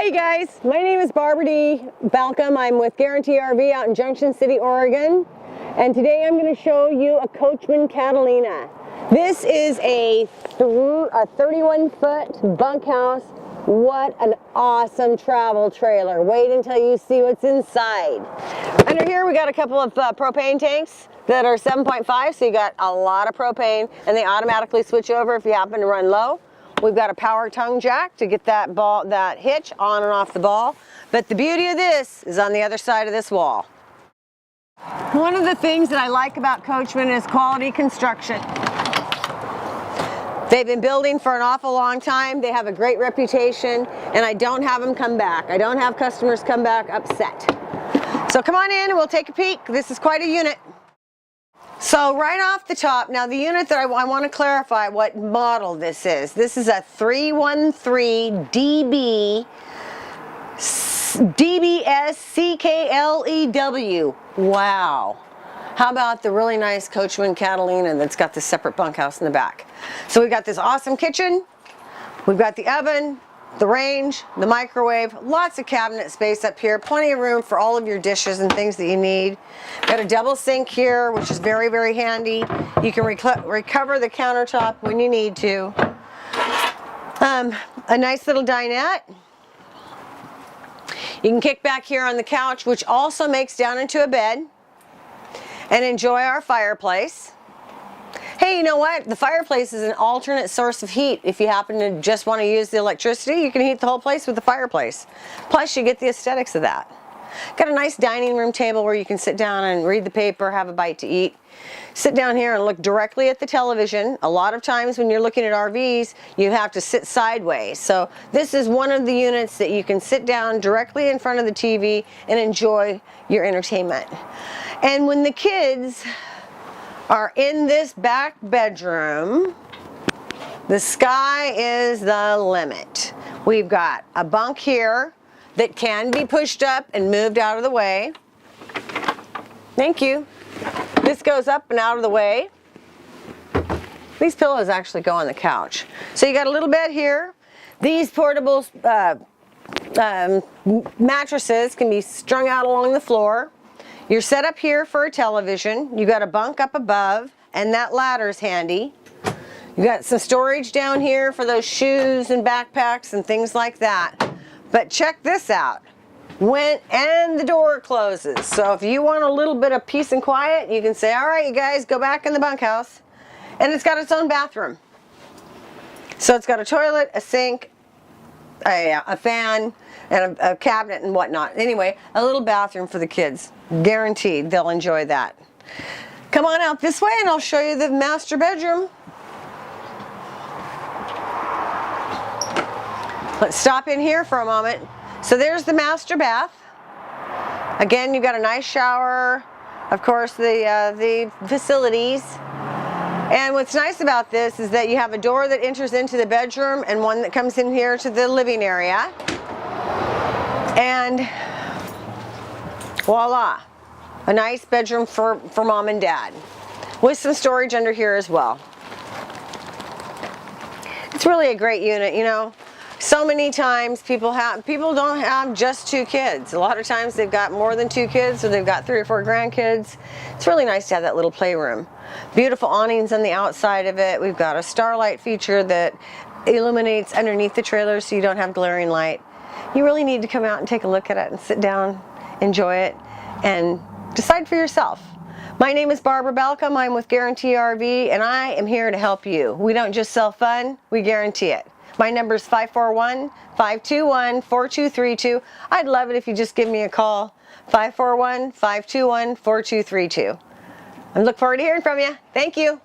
Hi guys, my name is Barbara.Balcom. I'm with Guaranty RV out in Junction City, Oregon. And today I'm going to show you a Coachmen Catalina. This is a 31-foot bunkhouse. What an awesome travel trailer. Wait until you see what's inside. Under here we got a couple of propane tanks that are 7.5, so you got a lot of propane, and they automatically switch over if you happen to run low. We've got a power tongue jack to get that hitch on and off the ball. But the beauty of this is on the other side of this wall. One of the things that I like about Coachmen is quality construction. They've been building for an awful long time. They have a great reputation, and I don't have them come back. I don't have customers come back upset. So come on in and we'll take a peek. This is quite a unit. So right off the top, now the unit that I want to clarify what model this is. This is a 313 DBD SCK. Wow. How about the really nice Coachmen Catalina that's got the separate bunkhouse in the back? So we've got this awesome kitchen. We've got the oven, the range, the microwave, lots of cabinet space up here, plenty of room for all of your dishes and things that you need. Got a double sink here, which is very, very handy. You can recover the countertop when you need to. A nice little dinette. You can kick back here on the couch, which also makes down into a bed, and enjoy our fireplace. Hey, you know what? The fireplace is an alternate source of heat. If you happen to just want to use the electricity, you can heat the whole place with the fireplace. Plus, you get the aesthetics of that. Got a nice dining room table where you can sit down and read the paper, have a bite to eat. Sit down here and look directly at the television. A lot of times when you're looking at RVs, you have to sit sideways. So this is one of the units that you can sit down directly in front of the TV and enjoy your entertainment. And when the kids are in this back bedroom, the sky is the limit. We've got a bunk here that can be pushed up and moved out of the way. Thank you. This goes up and out of the way. These pillows actually go on the couch. So you got a little bed here. These portable mattresses can be strung out along the floor. You're set up here for a television. You got a bunk up above, and that ladder's handy. You got some storage down here for those shoes and backpacks and things like that. But check this out. And the door closes. So if you want a little bit of peace and quiet, you can say, all right, you guys, go back in the bunkhouse. And it's got its own bathroom. So it's got a toilet, a sink, a fan, and a cabinet and whatnot. Anyway, a little bathroom for the kids. Guaranteed they'll enjoy that. Come on out this way and I'll show you the master bedroom. Let's stop in here for a moment. So there's the master bath. Again, you've got a nice shower, of course the facilities. And what's nice about this is that you have a door that enters into the bedroom and one that comes in here to the living area. And voila, a nice bedroom for mom and dad with some storage under here as well. It's really a great unit, you know. So many times people don't have just 2 kids. A lot of times they've got more than 2 kids, or they've got 3 or 4 grandkids. It's really nice to have that little playroom. Beautiful awnings on the outside of it. We've got a starlight feature that illuminates underneath the trailer so you don't have glaring light. You really need to come out and take a look at it and sit down, enjoy it, and decide for yourself. My name is Barbara.Balcom. I'm with Guaranty RV, and I am here to help you. We don't just sell fun, we guarantee it. My number is 541-521-4232. I'd love it if you just give me a call, 541-521-4232. I look forward to hearing from you. Thank you.